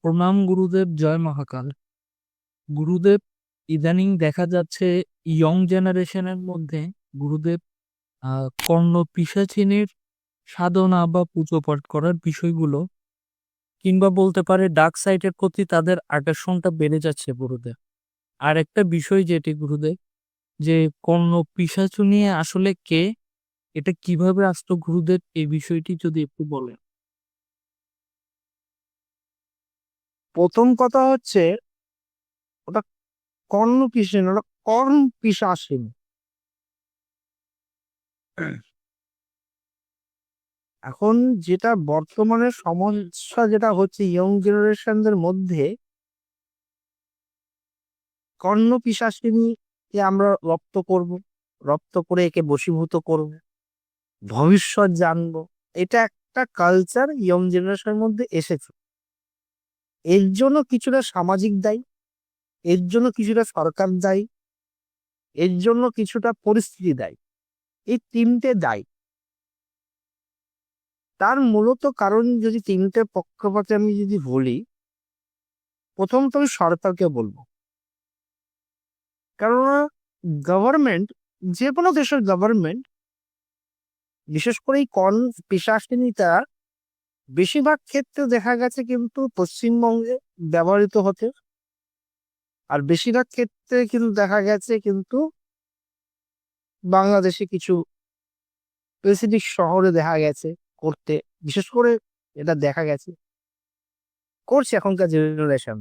প্রণাম গুরুদেব, জয় মহাকাল। গুরুদেব, ইদানিং দেখা যাচ্ছে ইয়ং জেনারেশনের মধ্যে গুরুদেব কর্ণ পিশাচিনীর সাধনা বা পুজো পাঠ করার বিষয়গুলো, কিংবা বলতে পারে ডার্ক সাইডের প্রতি তাদের আকর্ষণটা বেড়ে যাচ্ছে গুরুদেব। আর একটা বিষয় যেটি গুরুদেব, যে কর্ণ পিশাচিনী আসলে কে, এটা কিভাবে আসতো গুরুদেব, এই বিষয়টি যদি একটু বলেন। প্রথম কথা হচ্ছে ওটা কর্ণ পিশাচিনী, ওটা কর্ণ পিশাচিনী। এখন যেটা বর্তমানে সমস্যা যেটা হচ্ছে ইয়ং জেনারেশনদের মধ্যে, কর্ণ পিশাচিনীকে আমরা রপ্ত করব, রপ্ত করে একে বশীভূত করব, ভবিষ্যৎ জানবো। এটা একটা কালচার ইয়ং জেনারেশনের মধ্যে এসেছে। এর জন্য কিছুটা সামাজিক দায়ী, এর জন্য কিছুটা সরকার দায়ী, এর জন্য কিছুটা পরিস্থিতি দায়ী। এই তিনটে দায়ী। তার মূলত কারণ যদি তিনটে পক্ষপাতে আমি যদি বলি, প্রথম তো আমি সরকারকে বলবো। কেননা গভর্নমেন্ট, যে কোনো দেশের গভর্নমেন্ট, বিশেষ করে এই পিশাচিনীটা বেশিরভাগ ক্ষেত্রে দেখা গেছে কিন্তু পশ্চিমবঙ্গে ব্যবহৃত হতে, আর বেশিরভাগ ক্ষেত্রে কিন্তু দেখা গেছে কিন্তু বাংলাদেশে কিছু স্পেসিফিক শহরে দেখা গেছে করতে। বিশেষ করে এটা দেখা গেছে করছে এখনকার জেনারেশন।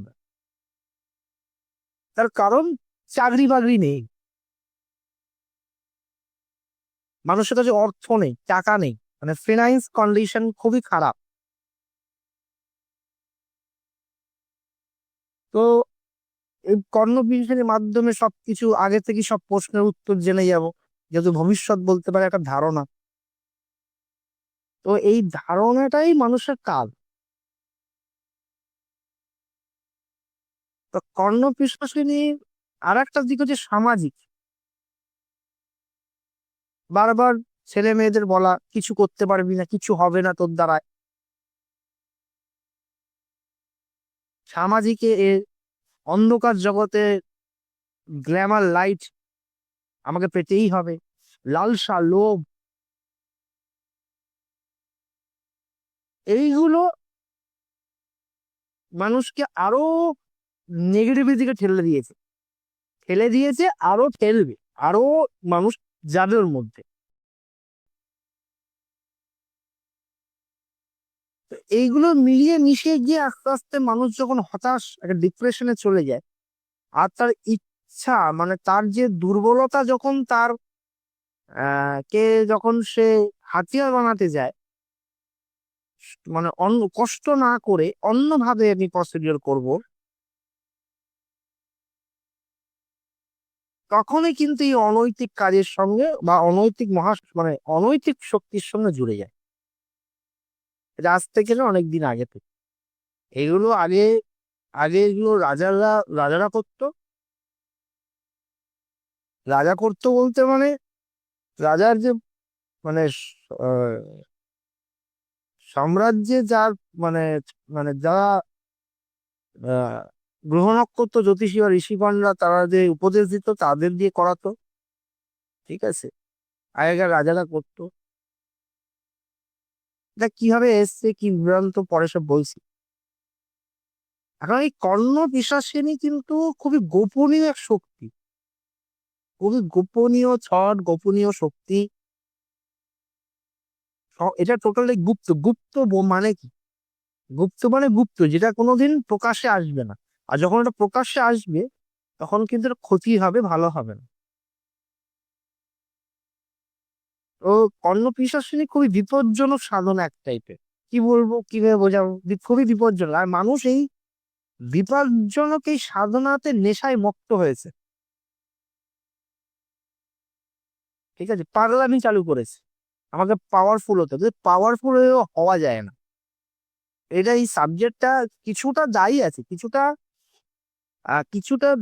তার কারণ চাকরি বাকরি নেই, মানুষের কাছে অর্থ নেই, টাকা নেই, মানে ফিনান্স কন্ডিশন খুবই খারাপ। তো এই কর্ণবিজ্ঞানের মাধ্যমে সবকিছু আগে থেকে সব প্রশ্নের উত্তর জেনে যাব, যেহেতু ভবিষ্যৎ বলতে পারে একটা ধারণা। তো এই ধারণাটাই মানুষের কাল। তো কর্ণ পিশাচিনী আর একটা দিক হচ্ছে সামাজিক। বারবার ছেলে মেয়েদের বলা কিছু করতে পারবি না, কিছু হবে না তোর দ্বারায়। সামাজিকে অন্ধকার জগতে গ্ল্যামার লাইট আমাকে পেতেই হবে, লালসা লোভ, এইগুলো মানুষকে আরো নেগেটিভের দিকে ঠেলে দিয়েছে, আরো ঠেলবে, আরো মানুষ যাবে ওর মধ্যে। তো এইগুলো মিলিয়ে মিশিয়ে গিয়ে আস্তে আস্তে মানুষ যখন হতাশ একটা ডিপ্রেশনে চলে যায়, আর তার ইচ্ছা মানে তার যে দুর্বলতা যখন তার কে যখন সে হাতিয়ার বানাতে যায়, মানে অন্য কষ্ট না করে অন্যভাবে আমি প্রসিডিওর করব, তখনই কিন্তু এই অনৈতিক কাজের সঙ্গে বা অনৈতিক মানে অনৈতিক শক্তির সঙ্গে জুড়ে যায়। এটা আজ থেকে না, অনেকদিন আগে থেকে। এগুলো আগে আগে এগুলো রাজারা করতো। রাজা করতো বলতে মানে রাজার যে মানে আহ, সাম্রাজ্যে যার মানে মানে যারা আহ গ্রহ নক্ষত্র জ্যোতিষী বা ঋষিগণরা তারা যে উপদেশ দিত তাদের দিয়ে করাতো। ঠিক আছে, আগেকার রাজারা করতো। এটা কিভাবে এসছে কি বিভ্রান্ত পরে সব বলছি। এখন এই কর্ণ পিশাচিনী কিন্তু খুবই গোপনীয় এক শক্তি, খুবই গোপনীয় ছট, গোপনীয় শক্তি। এটা টোটালি গুপ্ত। মানে কি? গুপ্ত মানে গুপ্ত, যেটা কোনোদিন প্রকাশ্যে আসবে না। আর যখন এটা প্রকাশ্যে আসবে তখন কিন্তু এর ক্ষতি হবে, ভালো হবে না। তো কর্ণ পিশাচিনী খুবই বিপজ্জনক সাধনা এক টাইপের। কি বলবো, কিভাবে বোঝাবো, খুবই বিপজ্জনক। আর মানুষ এই বিপজ্জনক এই সাধনাতে নেশায় মত্ত হয়েছে। ঠিক আছে, পাগলামি চালু করেছে আমাকে পাওয়ারফুল হতে, কিন্তু পাওয়ারফুল হওয়া যায় না। এটা এই সাবজেক্টটা কিছুটা দায়ী আছে, কিছুটা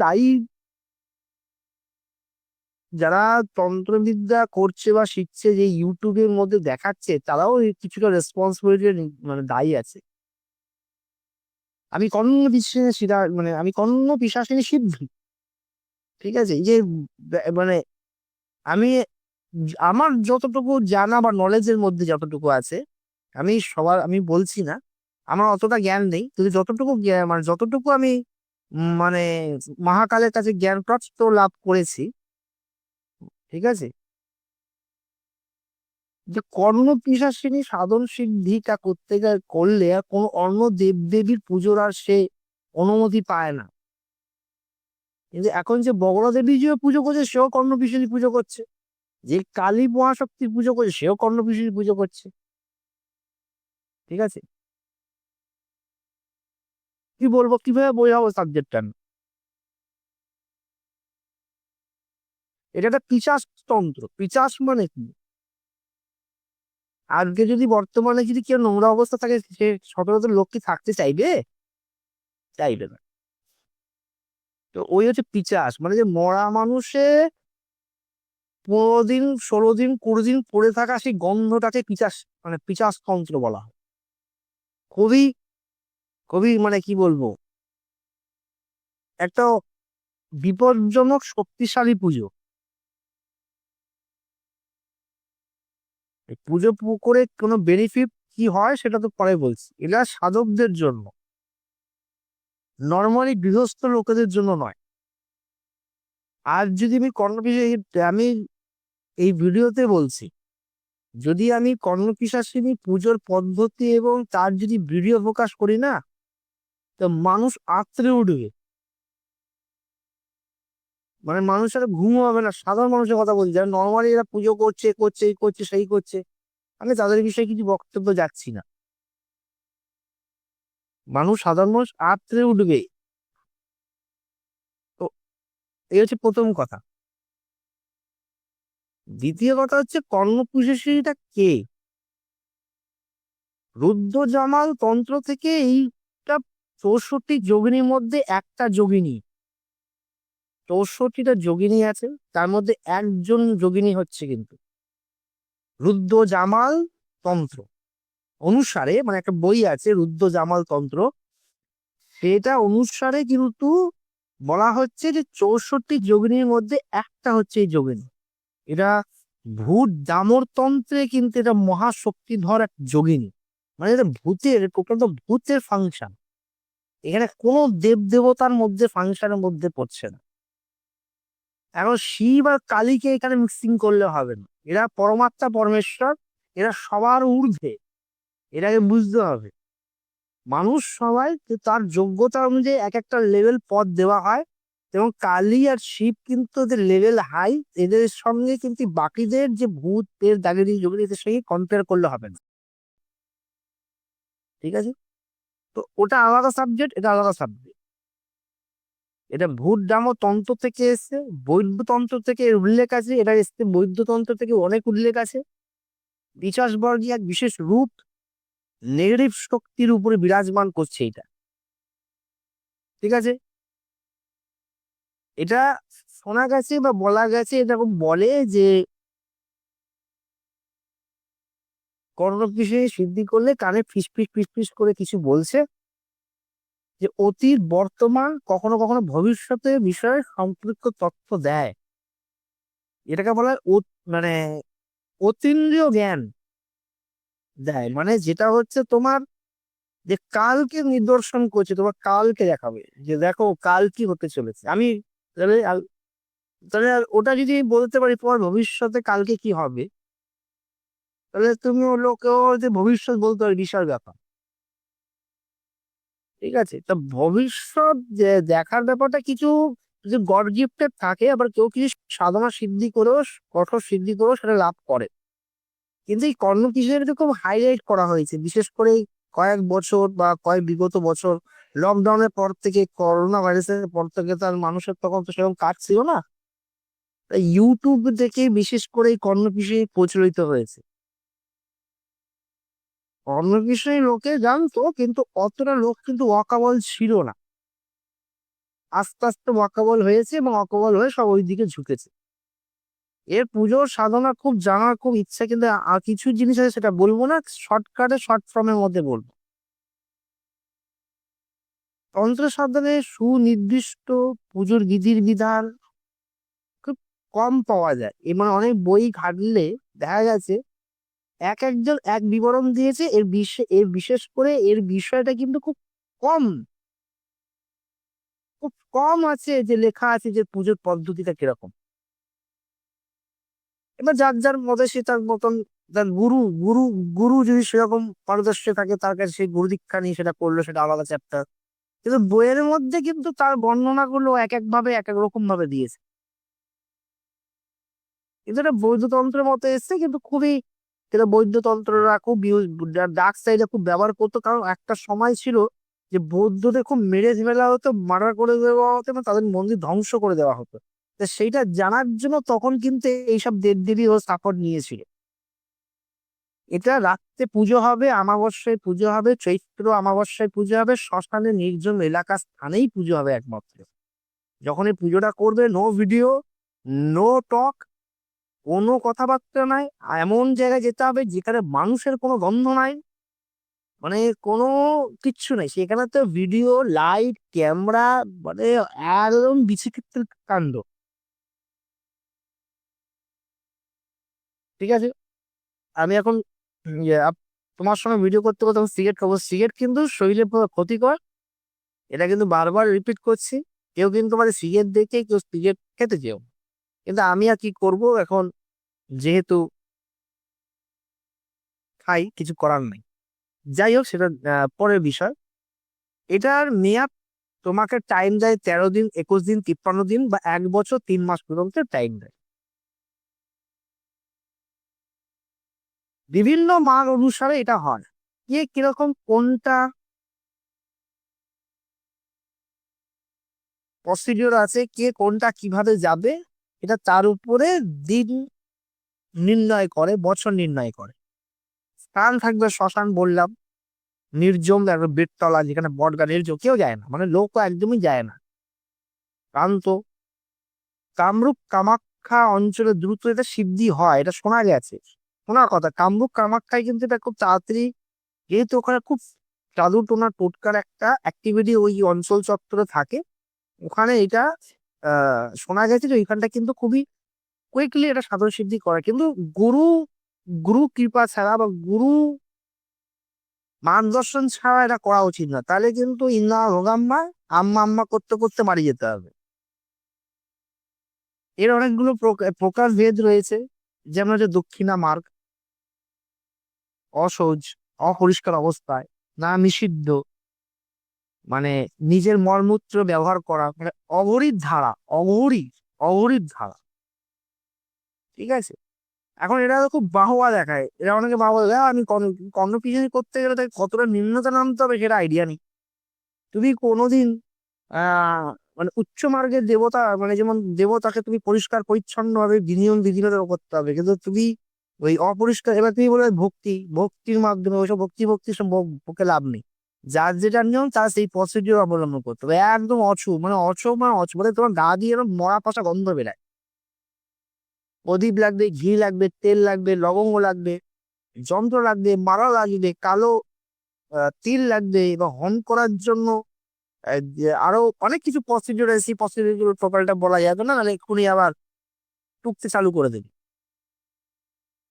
দায়ী যারা তন্ত্রবিদ্যা করছে বা শিখছে, যে ইউটিউবের মধ্যে দেখাচ্ছে, তারাও কিছুটা রেসপন্সিবিলিটি মানে দায়ী আছে। আমি কর্ণ বিশ্বাসিনী মানে আমি কর্ণ পিশাচিনী সিদ্ধি, ঠিক আছে? এই যে মানে আমি আমার যতটুকু জানা বা নলেজের মধ্যে যতটুকু আছে, আমি বলছি না, আমার অতটা জ্ঞান নেই, কিন্তু যতটুকু মানে যতটুকু আমি মানে মহাকালের কাছে জ্ঞান প্রাপ্ত লাভ করেছি, ঠিক আছে, যে কর্ণ পিশাচিনী সাধন সিদ্ধিটা করলে আর কোনো অন্য দেব দেবীর পুজোর আর সে অনুমতি পায় না। কিন্তু এখন যে বগলা দেবী যে পুজো করছে সেও কর্ণ পিশাচী পুজো করছে, যে কালী মহাশক্তির পুজো করছে সেও কর্ণ পিশাচী পুজো করছে, ঠিক আছে? কি বলবো, কিভাবে বোঝাবো সাবজেক্টটা? এটা একটা পিশাচ তন্ত্র। পিশাচ মানে কি? আজকে যদি বর্তমানে যদি কেউ নোংরা অবস্থা থাকে, সে সচরাচর লোক কি থাকতে চাইবে? চাইবে না। তো ওই হচ্ছে পিশাচ, মানে যে মরা মানুষে 15 দিন 16 দিন 20 দিন পড়ে থাকা সেই গন্ধটাকে পিশাচ, মানে পিশাচ তন্ত্র বলা হয়। খুবই খুবই মানে কি বলবো, একটা বিপজ্জনক শক্তিশালী পুজো। এই পুজো করে কোনো বেনিফিট কি হয় সেটা তো পরে বলছি, এটা সাধকদের জন্য, নর্মালি গৃহস্থ লোকেদের জন্য নয়। আর যদি আমি আমি এই ভিডিওতে বলছি, যদি আমি কর্ণপিশাচিনী পুজোর পদ্ধতি এবং তার যদি ভিডিও প্রকাশ করি না, তো মানুষ আঁতড়ে উঠবে, মানে মানুষের ঘুম হবে না। সাধারণ মানুষের কথা বলছি, যারা নর্মালি এরা পুজো করছে করছে এই করছে সেই করছে, আমি তাদের বিষয়ে কিছু বক্তব্য যাচ্ছি না। সাধারণ মানুষ আঁতড়ে উঠবে। তো এই হচ্ছে প্রথম কথা। দ্বিতীয় কথা হচ্ছে কর্ণপিশাচিনীটা কে? রুদ্র জামাল তন্ত্র থেকে এইটা 64 যোগিনীর মধ্যে একটা যোগিনী। 64টা যোগিনী আছে, তার মধ্যে একজন যোগিনী হচ্ছে কিন্তু রুদ্র জামাল তন্ত্র অনুসারে, মানে একটা বই আছে রুদ্র জামাল তন্ত্র, সেটা অনুসারে কিন্তু বলা হচ্ছে যে 64 যোগিনীর মধ্যে একটা হচ্ছে এই যোগিনী। এটা ভূত দামর তন্ত্রে কিন্তু এটা মহাশক্তিধর এক যোগিনী, মানে এটা ভূতের প্রকৃত ভূতের ফাংশন। এখানে কোনো দেব দেবতার মধ্যে ফাংশনের মধ্যে পড়ছে না। এখন শিব আর কালীকে এখানে মিক্সিং করলে হবে না, এরা পরমাত্মা পরমেশ্বর, এরা সবার ঊর্ধ্বে, এটাকে বুঝতে হবে। মানুষ সবাই তার যোগ্যতা অনুযায়ী এক একটা লেভেল পদ দেওয়া হয়, এবং কালী আর শিব কিন্তু এদের লেভেল হাই, এদের সঙ্গে কিন্তু বাকিদের যে ভূত পের দাগেরি যোগিনী এদের সঙ্গে কম্পেয়ার করলে হবে না, ঠিক আছে? তো ওটা আলাদা সাবজেক্ট, এটা আলাদা সাবজেক্ট। এটা ভূত ডাম তন্ত্র থেকে এসছে, বৈদ্য তন্ত্র থেকে এর উল্লেখ আছে, এটা এসছে বৈদ্য তন্ত্র থেকে অনেক উল্লেখ আছে। পিশাচ বর্গী এক বিশেষ রূপ নেগেটিভ শক্তির উপরে বিরাজমান করছে এটা, ঠিক আছে? এটা শোনা গেছে বা বলা গেছে, এটা বলে যে কর্ণপিশাচিনী সিদ্ধি করলে কানে ফিস ফিস ফিস ফিস করে কিছু বলছে, যে অতীত বর্তমান কখনো কখনো ভবিষ্যতের বিষয়ে সম্পৃক্ত তথ্য দেয়। এটাকে বলা হয় মানে অতীন্দ্রিয় জ্ঞান দেয়, মানে যেটা হচ্ছে তোমার যে কালকে নিদর্শন করছে, তোমার কালকে দেখাবে যে দেখো কাল কি হতে চলেছে। আমি তাহলে তাহলে ওটা যদি বলতে পারি তোমার ভবিষ্যতে কালকে কি হবে, তাহলে তুমি লোকেও যে ভবিষ্যৎ বলতে পারি, বিশাল ব্যাপার, ঠিক আছে? তা ভবিষ্যৎ যে দেখার ব্যাপারটা কিছু যদি গড গিফটেড থাকে, আবার কেউ কিছু সাধনা সিদ্ধি করেও, কঠোর সিদ্ধি করেও সেটা লাভ করে। কিন্তু এই কর্ণ কিশোরীকে খুব হাইলাইট করা হয়েছে, বিশেষ করে এই কয়েক বছর বা কয়েক বিগত বছর, লকডাউনের পর থেকে, করোনা ভাইরাসের পর থেকে তার মানুষের তখন তো সেরকম কাজ ছিল না, তাই ইউটিউব থেকে বিশেষ করে এই কর্ণ কিশোরী প্রচলিত হয়েছে। কর্ণ কিশোরী লোকে জানতো, কিন্তু অতটা লোক কিন্তু ওয়াকাবল ছিল না। আস্তে আস্তে ওয়াকাবল হয়েছে, এবং ওয়াকাবল হয়ে সব ওই দিকে ঝুঁকেছে। এর পুজোর সাধনা খুব জানার খুব ইচ্ছা, কিন্তু আর কিছু জিনিস আছে সেটা বলবো না, শর্টকাটে শর্ট ফর্মের মধ্যে বলবো। তন্ত্র সাধনে সুনির্দিষ্ট পুজোর বিধির বিধান খুব কম পাওয়া যায়। মানে অনেক বই ঘাটলে দেখা গেছে একজন এক বিবরণ দিয়েছে, এর বিশেষ করে এর বিষয়টা কিন্তু খুব কম আছে যে লেখা আছে যে পুজোর পদ্ধতিটা কিরকম। এবার যার যার মতে সে তার মতন, তার গুরু গুরু যদি সেরকম পারদর্শী থাকে তার কাছে সেই গুরু দীক্ষা নিয়ে সেটা করলো, সেটা আলাদা চ্যাপ্টার। কিন্তু বইয়ের মধ্যে কিন্তু তার বর্ণনাগুলো এক এক ভাবে এক এক রকম ভাবে দিয়েছে। কিন্তু এটা বৌদ্ধতন্ত্রের মতো এসছে, কিন্তু খুবই, এটা বৌদ্ধতন্ত্ররা খুব ডার্ক সাইডে খুব ব্যবহার করতো, কারণ একটা সময় ছিল যে বৌদ্ধদের খুব মেরে ফেলা হতো, মার্ডার করে দেওয়া হতো এবং তাদের মন্দির ধ্বংস করে দেওয়া হতো। তো সেইটা জানার জন্য তখন কিন্তু এইসব দেবদেবী ও সাপোর্ট নিয়েছিল। এটা রাত্রে পুজো হবে, অমাবস্যায় পুজো হবে, চৈত্র অমাবস্যায় পুজো হবে, শ্মশানে নির্জন এলাকা স্থানেই পুজো হবে একমাত্র। যখন এই পুজোটা করবে, নো ভিডিও, নো টক, কোনো কথাবার্তা নাই। এমন জায়গায় যেতে হবে যেখানে মানুষের কোনো গন্ধ নাই, মানে কোনো কিচ্ছু নাই সেখানে। তো ভিডিও, লাইট, ক্যামেরা, মানে একদম বিচিত্র কাণ্ড। ঠিক আছে, আমি এখন তোমার সঙ্গে ভিডিও করতে করতে সিগারেট খাবো। সিগারেট কিন্তু শরীরে পুরো ক্ষতিকর, এটা কিন্তু বারবার রিপিট করছি। কেউ কিন্তু মানে সিগারেট দেখে কেউ সিগারেট খেতে চেও, কিন্তু আমি আর কি করব এখন, যেহেতু খাই, কিছু করার নাই। যাই হোক, সেটা পরের বিষয়। এটার মেয়াদ তোমাকে টাইম দেয় 13 দিন, 21 দিন, 53 দিন বা 1 বছর 3 মাস পর্যন্ত টাইম দেয়। বিভিন্ন মান অনুসারে এটা হয়। কে কিরকম কোনটা প্রসিডিওর আছে, কে কোনটা কিভাবে যাবে, এটা তার উপরে দিন নির্ণয় করে, বছর নির্ণয় করে। স্থান থাকবে শ্মশান বললাম, নির্জম একটা বেততলা যেখানে বটগা, নির্জম, কেউ যায় না, মানে লোক একদমই যায় না। কারণ তো কামরূপ কামাখ্যা অঞ্চলে দ্রুত এটা সিদ্ধি হয়, এটা শোনা গেছে, শোনার কথা। কামরূপ কামাখ্যায় কিন্তু এটা খুব তাড়াতাড়ি, যেহেতু ওখানে খুব জাদু টোনা টোটকার একটা অ্যাক্টিভিটি ওই অঞ্চল চত্বরে থাকে, ওখানে এটা শোনা গেছে যে ওইখানটা কিন্তু খুবই কুইকলি এটা সাধন সিদ্ধি করে। কিন্তু গুরু গুরু কৃপা ছাড়া বা গুরু মার্গদর্শন ছাড়া এটা করা উচিত না, তাহলে কিন্তু ইন্না রোগাম্মা আম্মা আম্মা করতে করতে মারি যেতে হবে। এর অনেকগুলো প্রকার ভেদ রয়েছে, যেমন হচ্ছে দক্ষিণা মার্গ, অসহজ, অপরিষ্কার অবস্থায়, না নিষিদ্ধ, মানে নিজের মলমূত্র ব্যবহার করা, মানে অঘরিত ধারা, অঘরিত ধারা। ঠিক আছে, এখন এরা খুব বাহবা দেখায়, এরা অনেকে বাহবা দেখায়, আমি কর্ণ পিছনে করতে গেলে তাকে কতটা নিম্নতা নামতে হবে সেটা আইডিয়া নেই। তুমি কোনোদিন মানে উচ্চ মার্গের দেবতা, মানে যেমন দেবতাকে তুমি পরিষ্কার পরিচ্ছন্ন ভাবে বিনিয়ম বিধিনতা করতে হবে, কিন্তু তুমি ওই অপরিষ্কার, এবার তুমি বলে ভক্তির মাধ্যমে ওইসব ভক্তি সব পক্ষে লাভ নেই। যার যেটা নিয়ম তার সেই প্রসিডিওর অবলম্বন করতে হবে। একদম অছু মানে তোমার গা দিয়ে এরকম মরা পচা গন্ধ বেরায়। প্রদীপ লাগবে, ঘি লাগবে, তেল লাগবে, লবঙ্গ লাগবে, যন্ত্র লাগবে, মালা লাগবে, কালো তিল লাগবে, এবং হোম করার জন্য যে আরো অনেক কিছু প্রসিডিওর আছে। সেই প্রসিডিওর টোটালটা বলা যাবে না, নাহলে এক্ষুনি আবার টুকতে চালু করে দেবে।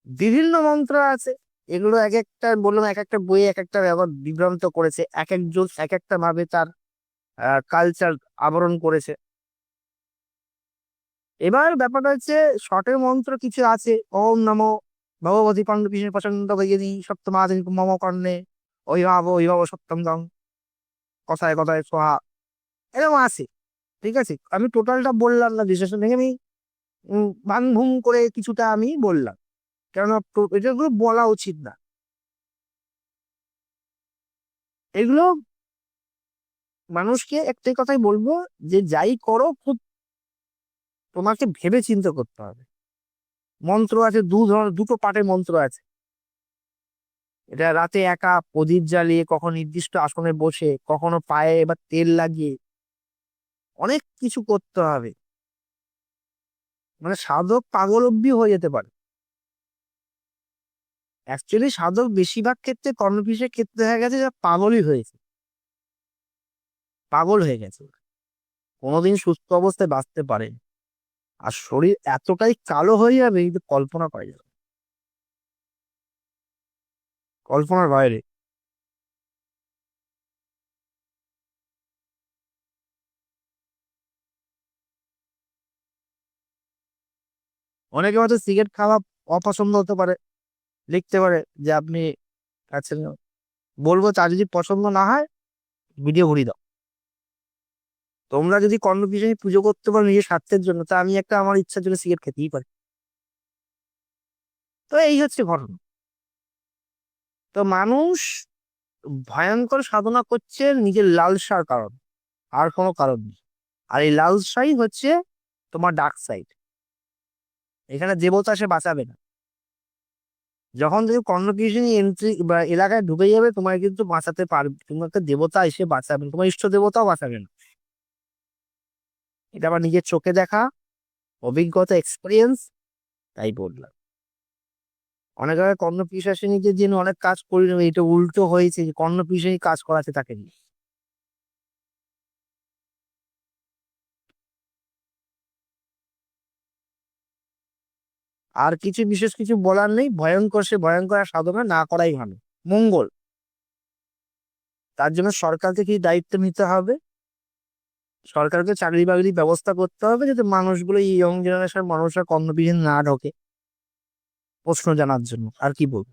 বিভিন্ন মন্ত্র আছে, এগুলো এক একটা বললাম, এক একটা বইয়ে এক একটা ব্যবহার বিভ্রান্ত করেছে, এক একজন এক একটা ভাবে তার কালচার আবরণ করেছে। এবার ব্যাপারটা হচ্ছে শর্টের মন্ত্র কিছু আছে, ওম নমো ভগবতী পাণ্ডু কৃষ্ণ প্রচন্ড বেগিনী সপ্তম আধুনিক মম কর্ণে ওই ভাব সপ্তম দং কথায় কথায় সোহা, এরকম আছে। ঠিক আছে, আমি টোটালটা বললাম না, বিশ্লেষণ থেকে আমি ভাং ভুং করে কিছুটা আমি বললাম, কেননা এটাগুলো বলা উচিত না। এগুলো মানুষকে একটাই কথাই বলবো, যে যাই করো খুব তোমাকে ভেবে চিন্তা করতে হবে। মন্ত্র আছে দুটো পার্টের মন্ত্র আছে। এটা রাতে একা প্রদীপ জ্বালিয়ে, কখন নির্দিষ্ট আসনে বসে, কখনো পায়ে এবার তেল লাগিয়ে, অনেক কিছু করতে হবে। মানে সাধক পাগল অব্দি হয়ে যেতে পারে। অ্যাকচুয়ালি সাধক বেশিরভাগ ক্ষেত্রে কর্মপিসের ক্ষেত্রে দেখা গেছে যে পাগলই হয়েছে। পাগল হয়ে গেছে, কোনোদিন সুস্থ অবস্থায় বাঁচতে পারে, আর শরীর এতটাই কালো হয়ে যাবে কিন্তু কল্পনা করা যাবে না। কল্পনার বাইরে। অনেকে হয়তো সিগারেট খাওয়া অপছন্দ হতে পারে, লিখতে পারে যে আপনি খাচ্ছেন না। বলবো তার যদি পছন্দ না হয় ভিডিও ঘুরিয়ে দাও। তোমরা যদি কর্ণপিশাচে পুজো করতে পারো নিজের স্বার্থের জন্য, তা আমি একটা আমার ইচ্ছার জন্য সিগারেট খেতেই পারি। তো এই হচ্ছে ঘটনা। তো মানুষ ভয়ঙ্কর সাধনা করছে নিজের লালসার কারণ, আর কোনো কারণ নেই। আর এই লালসাই হচ্ছে তোমার ডার্ক সাইড। এখানে দেবতা সে বাঁচাবে না। যখন তুমি কর্ণপিশাচী এন্ট্রি বা এলাকায় ঢুকে যাবে, তোমার কিন্তু বাঁচাতে পারবে, তোমাকে দেবতা এসে বাঁচাবেন, তোমার ইষ্ট দেবতাও বাঁচাবে না। এটা আমার নিজের চোখে দেখা অভিজ্ঞতা, এক্সপিরিয়েন্স, তাই বললাম। অনেক জায়গায় কর্ণপিশাচিনীকে জন্য অনেক কাজ করি না, এটা উল্টো হয়েছে যে কর্ণপিশাচী কাজ করাতে তাকে নিয়ে। আর কিছু বিশেষ কিছু বলার নেই, ভয়ঙ্কর সে ভয়ঙ্কর, আর সাধনা না করাই ভালো, মঙ্গল। তার জন্য সরকারকে কি দায়িত্ব নিতে হবে, সরকারকে চাকরি বাকরির ব্যবস্থা করতে হবে, যাতে মানুষগুলো, এই ইয়ং জেনারেশন মানুষরা কর্ণপিশাচী না ঢোকে, প্রশ্ন জানার জন্য। আর কি বলবো।